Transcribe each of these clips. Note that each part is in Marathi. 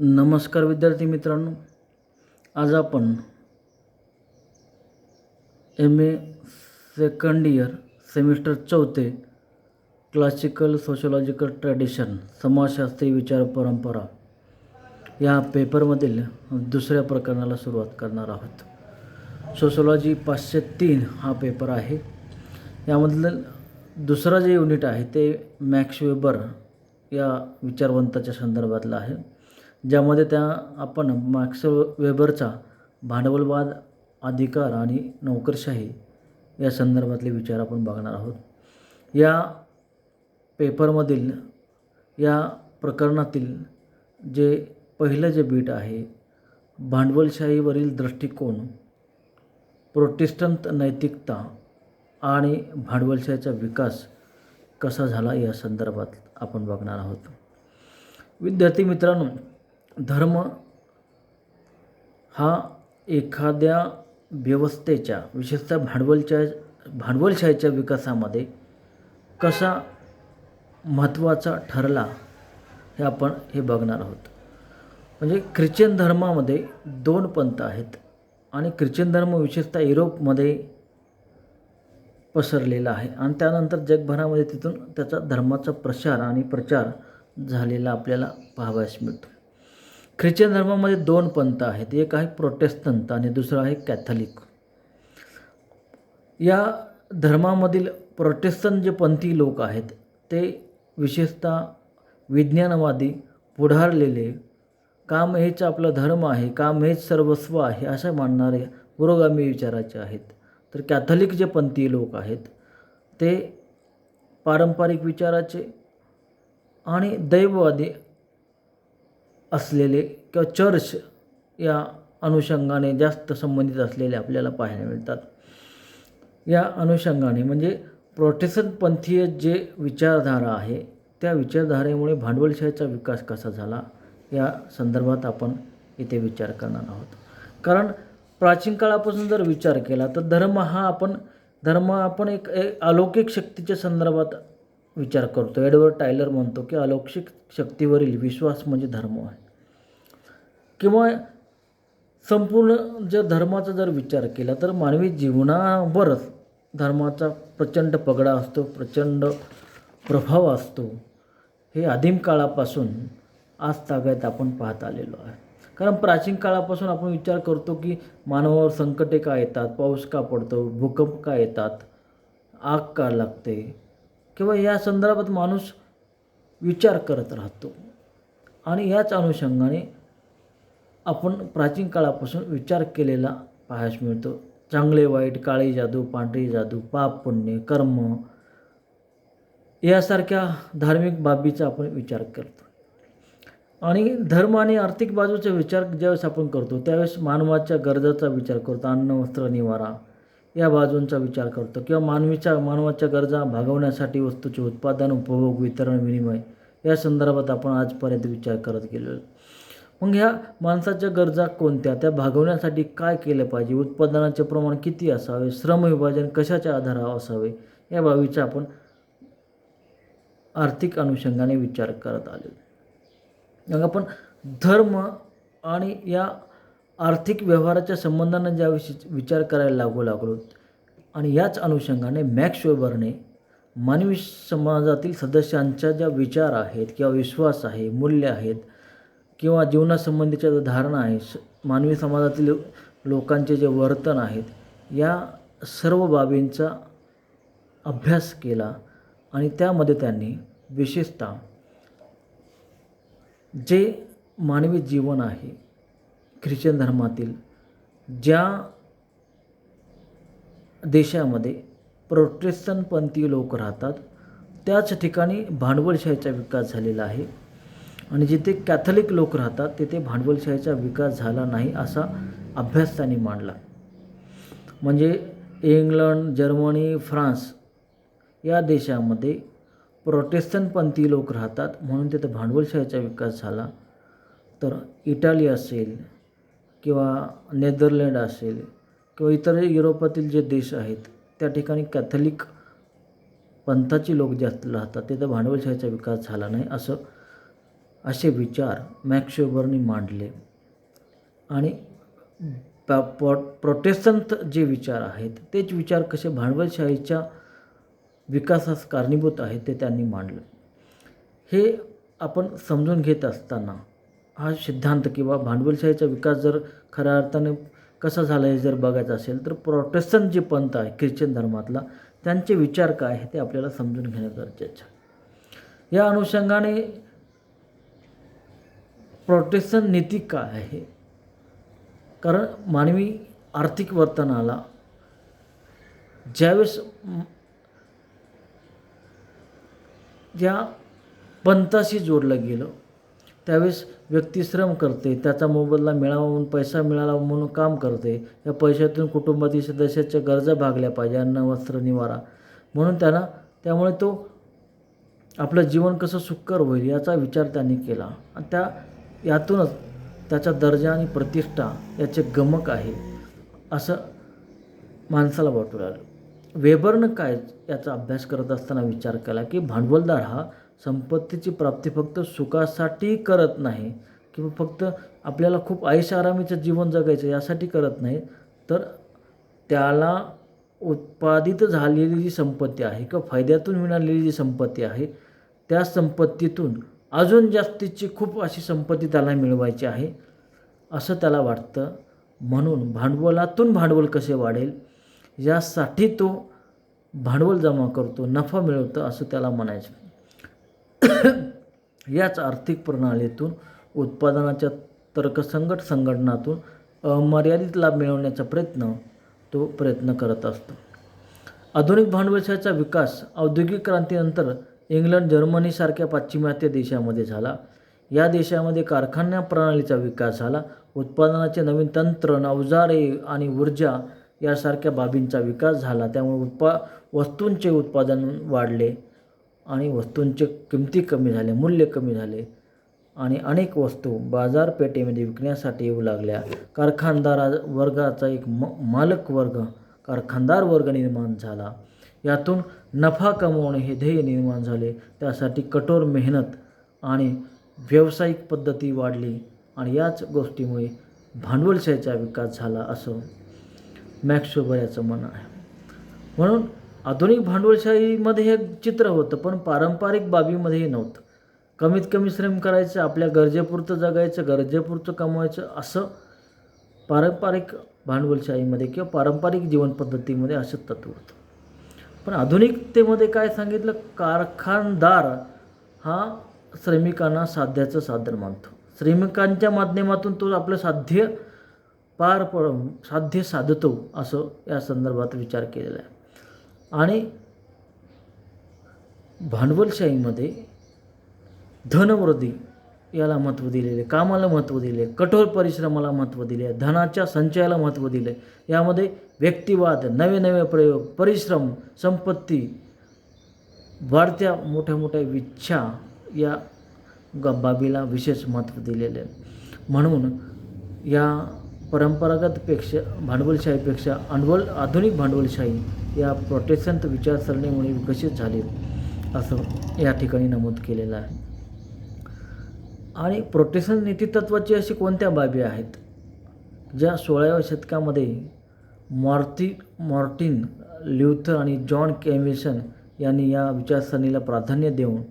नमस्कार विद्यार्थी मित्रांनो, आज आपण MA second year semester 4 classical sociological tradition समाजशास्त्रीय विचार परंपरा या पेपरमधील दुसऱ्या प्रकरणाला सुरुवात करणार आहोत. सोशोलॉजी 503 हा पेपर आहे. यामधलं दुसरा जे युनिट आहे ते मॅक्स वेबर या विचारवंताच्या संदर्भातलं आहे, ज्यामध्ये आपण मॅक्स वेबरचा भांडवलवाद, अधिकार आणि नोकरशाही या संदर्भातले विचार आपण बघणार आहोत. या पेपरमधील या प्रकरणातील जे पहिलं जे बीट आहे, भांडवलशाहीवरील दृष्टिकोन, प्रोटेस्टंट नैतिकता आणि भांडवलशाहीचा विकास कसा झाला या संदर्भात आपण बघणार आहोत. विद्यार्थी मित्रांनो, धर्म हा एखाद्या व्यवस्थेच्या, विशेषतः भांडवलशाहीच्या विकासामध्ये कसा महत्त्वाचा ठरला हे आपण बघणार आहोत. म्हणजे ख्रिश्चन धर्मामध्ये 2 पंथ आहेत आणि ख्रिश्चन धर्म विशेषतः युरोपमध्ये पसरलेला आहे आणि त्यानंतर जगभरामध्ये तिथून त्याचा धर्माचा प्रसार आणि प्रचार झालेला आपल्याला पाहावयास मिळतो. ख्रिश्चन धर्मामध्ये 2 पंथ आहेत. एक आहे प्रोटेस्टंट आणि दुसरा आहे कॅथलिक. या धर्मामधील प्रोटेस्टंट जे पंथी लोक आहेत ते विशेषतः विज्ञानवादी, पुढारलेले, काम हेच आपला धर्म आहे, काम हेच सर्वस्व आहे असं मानणारे पुरोगामी विचाराचे आहेत. तर कॅथलिक जे पंथीय लोक आहेत ते पारंपरिक विचाराचे आणि दैववादी असलेले किंवा चर्च या अनुषंगाने जास्त संबंधित असलेले आपल्याला पाहायला मिळतात. या अनुषंगाने म्हणजे प्रोटेस्टंट पंथीय जे विचारधारा आहे त्या विचारधारेमुळे भांडवलशाहीचा विकास कसा झाला या संदर्भात आपण इथे विचार करणार आहोत. कारण प्राचीन काळापासून जर विचार केला तर धर्म आपण एक अलौकिक शक्तीच्या संदर्भात विचार करतो. एडवर्ड टायलर म्हणतो की अलौकिक शक्तीवरील विश्वास म्हणजे धर्म आहे. किंवा संपूर्ण जर धर्माचा जर विचार केला तर मानवी जीवनावरच धर्माचा प्रचंड पगडा असतो, प्रचंड प्रभाव असतो. हे आदिम काळापासून आज तागायत आपण पाहत आलेलो आहे. कारण प्राचीन काळापासून आपण विचार करतो की मानवावर संकटे का येतात, पाऊस का पडतो, भूकंप का येतात, आग का लागते, किंवा या संदर्भात माणूस विचार करत राहतो. आणि याच अनुषंगाने आपण प्राचीन काळापासून विचार केलेला पाहायला मिळतो. चांगले वाईट, काळी जादू, पांढरी जादू, पाप पुण्य, कर्म यासारख्या धार्मिक बाबीचा आपण विचार करतो. आणि धर्म आणि आर्थिक बाजूचा विचार ज्यावेळेस आपण करतो त्यावेळेस मानवाच्या गरजाचा विचार करतो. अन्न, वस्त्र, निवारा या बाजूंचा विचार करतो. किंवा मानवाच्या गरजा भागवण्यासाठी वस्तूचे उत्पादन, उपभोग, वितरण, विनिमय या संदर्भात आपण आजपर्यंत विचार करत गेलो. मग ह्या माणसाच्या गरजा कोणत्या, त्या भागवण्यासाठी काय केलं पाहिजे, उत्पादनाचे प्रमाण किती असावे, श्रम विभाजन कशाच्या आधारावर असावे या बाबीचा आपण आर्थिक अनुषंगाने विचार करत आलो. मग आपण धर्म आणि या आर्थिक व्यवहाराच्या संबंधांना ज्याविषयी विचार करायला लागलो आणि याच अनुषंगाने मॅक्स वेबरने मानवी समाजातील सदस्यांच्या ज्या विचार आहेत किंवा विश्वास आहे, मूल्य आहेत किंवा जीवनासंबंधीच्या ज्या धारणा आहे, मानवी समाजातील लोकांचे जे वर्तन आहेत, या सर्व बाबींचा अभ्यास केला आणि त्यामध्ये त्यांनी विशेषतः जे मानवी जीवन आहे ख्रिश्चन धर्मातील, ज्या देशामध्ये प्रोटेस्टंट पंथीय लोक राहतात त्याच ठिकाणी भांडवलशाहीचा विकास झालेला आहे आणि जिथे कॅथलिक लोक राहतात तिथे भांडवलशाहीचा विकास झाला नाही असा अभ्यास त्यांनी मांडला. म्हणजे इंग्लंड, जर्मनी, फ्रान्स या देशामध्ये प्रोटेस्टंट पंथीय लोक राहतात म्हणून तिथे भांडवलशाहीचा विकास झाला. तर इटाली असेल किंवा नेदरलँड असेल किंवा इतर युरोपातील जे देश आहेत त्या ठिकाणी कॅथलिक पंथाची लोक जास्त राहतात, तिथं भांडवलशाहीचा विकास झाला नाही असं असे विचार मॅक्स वेबरने मांडले. आणि प्रोटेस्टंट जे विचार आहेत तेच विचार कसे भांडवलशाहीच्या विकासास कारणीभूत आहेत ते त्यांनी मांडलं. हे आपण समजून घेत असताना हा सिद्धांत किंवा भांडवलशाहीचा विकास जर खऱ्या अर्थाने कसा झाला हे जर बघायचं असेल तर प्रोटेस्टंट जे पंथ आहे ख्रिश्चन धर्मातला त्यांचे विचार काय आहे ते आपल्याला समजून घेणं गरजेचं आहे. या अनुषंगाने प्रोटेस्टंट नीती काय आहे, कारण मानवी आर्थिक वर्तनाला ज्यावेळेस या पंथाशी जोडलं गेलं त्यावेळेस व्यक्ती श्रम करते, त्याचा मोबदला मिळावा म्हणून पैसा मिळाला म्हणून काम करते, या पैशातून कुटुंबातील सदस्याच्या गरजा भागल्या पाहिजे, अन्न वस्त्र निवारा म्हणून त्यामुळे तो आपलं जीवन कसं सुखकर होईल याचा विचार त्यांनी केला. आणि यातूनच त्याचा दर्जा आणि प्रतिष्ठा याचे गमक आहे असं माणसाला वाटू लागलं. वेबरनं काय याचा अभ्यास करत असताना विचार केला की भांडवलदार हा संपत्तीची प्राप्ती फक्त सुखासाठी करत नाही किंवा फक्त आपल्याला खूप ऐषआरामीचं जीवन जगायचं यासाठी करत नाही, तर त्याला उत्पादित झालेली जी संपत्ती आहे किंवा फायद्यातून मिळालेली जी संपत्ती आहे त्या संपत्तीतून अजून जास्तीची खूप अशी संपत्ती त्याला मिळवायची आहे असं त्याला वाटतं. म्हणून भांडवलातून भांडवल कसे वाढेल यासाठी तो भांडवल जमा करतो, नफा मिळवतो असं त्याला म्हणायचं. याच आर्थिक प्रणालीतून उत्पादनाच्या तर्कसंगत संघटनातून अमर्यादित लाभ मिळवण्याचा प्रयत्न करत असतो. आधुनिक भांडवलशाहीचा विकास औद्योगिक क्रांतीनंतर इंग्लंड, जर्मनीसारख्या पाश्चिमात्य देशामध्ये झाला. या देशामध्ये कारखाना प्रणालीचा विकास झाला. उत्पादनाचे नवीन तंत्र, अवजारे आणि ऊर्जा यासारख्या बाबींचा विकास झाला. त्यामुळे वस्तूंचे उत्पादन वाढले आणि वस्तूंचे किमती कमी झाले, मूल्य कमी झाले आणि अनेक वस्तू बाजारपेठेमध्ये विकण्यासाठी येऊ लागल्या. कारखानदार वर्गाचा एक मालक वर्ग, कारखानदार वर्ग निर्माण झाला. यातून नफा कमवणे हे ध्येय निर्माण झाले. त्यासाठी कठोर मेहनत आणि व्यावसायिक पद्धती वाढली आणि याच गोष्टीमुळे भांडवलशाहीचा विकास झाला असं मॅक्स वेबर याचं म्हणणं आहे. म्हणून आधुनिक भांडवलशाहीमध्ये हे चित्र होतं, पण पारंपरिक बाबीमध्येही नव्हतं. कमीत कमी श्रम करायचं, आपल्या गरजेपुरतं जगायचं, गरजेपुरतं कमवायचं असं पारंपरिक भांडवलशाहीमध्ये किंवा पारंपरिक जीवनपद्धतीमध्ये असं तत्त्व होतं. पण आधुनिकतेमध्ये काय सांगितलं, कारखानदार हा श्रमिकांना साध्याचं साधन मानतो. श्रमिकांच्या माध्यमातून तो आपलं साध्य साधतो असं या संदर्भात विचार केलेला आहे. आणि भांडवलशाहीमध्ये धनवृद्धी याला महत्त्व दिलेले, कामाला महत्त्व दिले, कठोर परिश्रमाला महत्त्व दिले, धनाच्या संचयाला महत्त्व दिले. यामध्ये व्यक्तिवाद, नवे नवे प्रयोग, परिश्रम, संपत्ती, वाढत्या मोठ्या मोठ्या इच्छा या बाबीला विशेष महत्त्व दिलेले आहे. म्हणून या परंपरागतपेक्षा भांडवलशाहीपेक्षा आधुनिक भांडवलशाही या प्रोटेस्टंट विचारसरणीमुळे विकसित झाली असं या ठिकाणी नमूद केलेलं आहे. आणि प्रोटेस्टंट नीतितत्वाची अशी कोणत्या बाबी आहेत ज्या 16व्या शतकामध्ये मार्टिन ल्यूथर आणि जॉन कॅल्व्हिन यांनी या विचारसरणीला प्राधान्य देऊन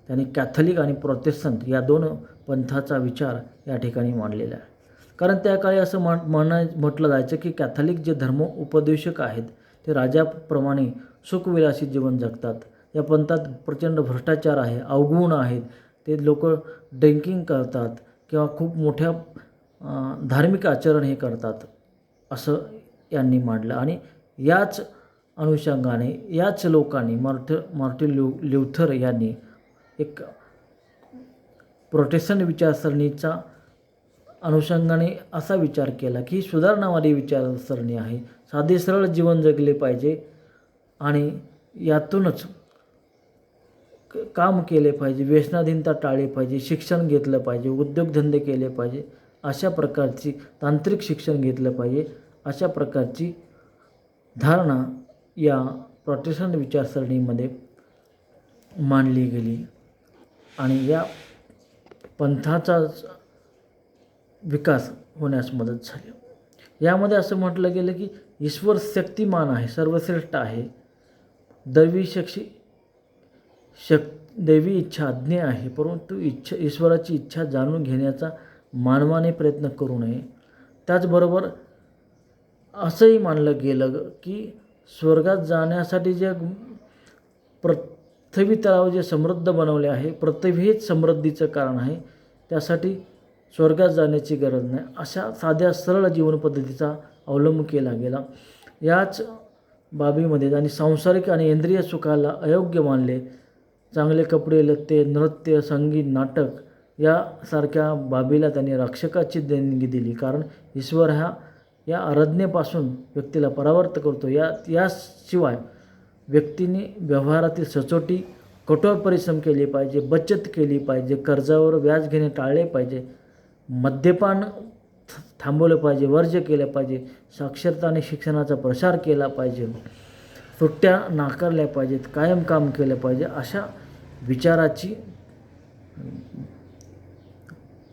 त्यांनी कॅथलिक आणि प्रोटेस्टंट या दोन पंथाचा विचार या ठिकाणी मांडलेला आहे. कारण त्या काळी असं म्हटलं जायचं की कॅथलिक जे धर्म उपदेशक आहेत ते राजाप्रमाणे सुखविलासी जीवन जगतात. या पंथात प्रचंड भ्रष्टाचार आहे, अवगुण आहेत, ते लोक ड्रिंकिंग करतात किंवा खूप मोठ्या धार्मिक आचरण हे करतात असं यांनी मांडलं. आणि याच अनुषंगाने याच लोकांनी मार्टिन ल्यूथर यांनी एक प्रोटेस्टंट विचारसरणीचा अनुषंगाने असा विचार केला की सुधारणावादी विचारसरणी आहे, साधे सरळ जीवन जगले पाहिजे आणि यातूनच काम केले पाहिजे, व्यसनाधीनता टाळली पाहिजे, शिक्षण घेतलं पाहिजे, उद्योगधंदे केले पाहिजे, अशा प्रकारची तांत्रिक शिक्षण घेतलं पाहिजे, अशा प्रकारची धारणा या प्रोटेस्टंट विचारसरणीमध्ये मांडली गेली. आणि या पंथाचा विकास होण्यास मदत झाली. यामध्ये असं म्हटलं गेलं की ईश्वर शक्तिमान आहे, सर्वश्रेष्ठ आहे. दैवी इच्छा अज्ञेय आहे, परंतु ईश्वराची इच्छा जाणून घेण्याचा मानवाने प्रयत्न करू नये. त्याचबरोबर असंही मानलं गेलं की स्वर्गात जाण्यासाठी जे पृथ्वी तलाव जे समृद्ध बनवले आहे, पृथ्वी हेच समृद्धीचं कारण आहे, त्यासाठी स्वर्गात जाण्याची गरज नाही. अशा साध्या सरळ जीवनपद्धतीचा अवलंब केला गेला. याच बाबीमध्ये आणि सांसारिक आणि इंद्रिय सुखाला अयोग्य मानले. चांगले कपडे, लत्ते, नृत्य, संगीत, नाटक यासारख्या बाबीला त्यांनी रक्षकाची देणगी दिली. कारण ईश्वर या आराधनेपासून व्यक्तीला परावर्त करतो. याशिवाय व्यक्तीने व्यवहारातील सचोटी, कठोर परिश्रम केले पाहिजे, बचत केली पाहिजे, कर्जावर व्याज घेणे टाळले पाहिजे, मद्यपान थांबवलं पाहिजे, वर्ज्य केलं पाहिजे, साक्षरता आणि शिक्षणाचा प्रसार केला पाहिजे, सुट्ट्या नाकारल्या पाहिजेत, कायम काम केलं पाहिजे. अशा विचाराची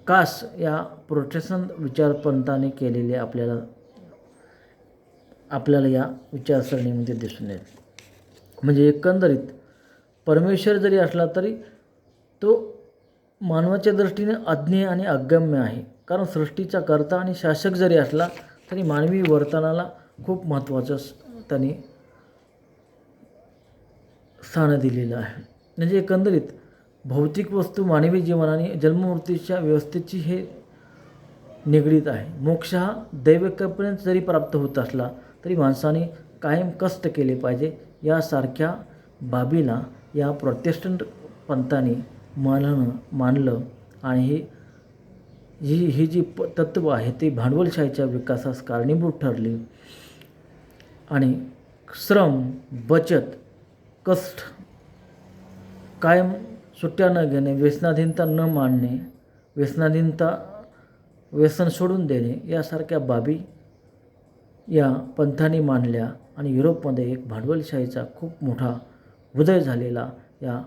कास या प्रोटेस्टंट विचारपंथाने केलेले आपल्याला या विचारसरणीमध्ये दिसून येईल. म्हणजे एकंदरीत परमेश्वर जरी असला तरी तो मानवाच्या दृष्टीने अज्ञेय आणि अगम्य आहे. कारण सृष्टीचा कर्ता आणि शासक जरी असला तरी मानवी वर्तनाला खूप महत्त्वाचं त्यांनी स्थान दिलेलं आहे. म्हणजे एकंदरीत भौतिक वस्तू मानवी जीवन आणि जन्ममृत्यूच्या व्यवस्थेची हे निगडीत आहे. मोक्ष हा दैवकृपेने जरी प्राप्त होत असला तरी माणसाने कायम कष्ट केले पाहिजे. यासारख्या बाबीला या प्रोटेस्टंट पंथाने मानलं आणि ही जी तत्त्व आहे ते भांडवलशाहीच्या विकासास कारणीभूत ठरली. आणि श्रम, बचत, कष्ट, कायम सुट्ट्या न घेणे, व्यसनाधीनता न मानणे, व्यसन सोडून देणे यासारख्या बाबी या पंथाने मानल्या. आणि युरोपमध्ये एक भांडवलशाहीचा खूप मोठा उदय झालेला या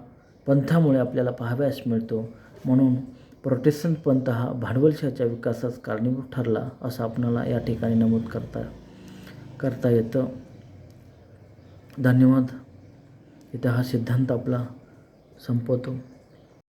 पंथामुळे आपल्याला पाहावयास मिळतो. म्हणून प्रोटेस्टंट पंथ हा भांडवलशाहीच्या विकासास कारणीभूत ठरला असं आपणाला या ठिकाणी नमूद करता येतं. धन्यवाद. इथं हा सिद्धांत आपला संपवतो.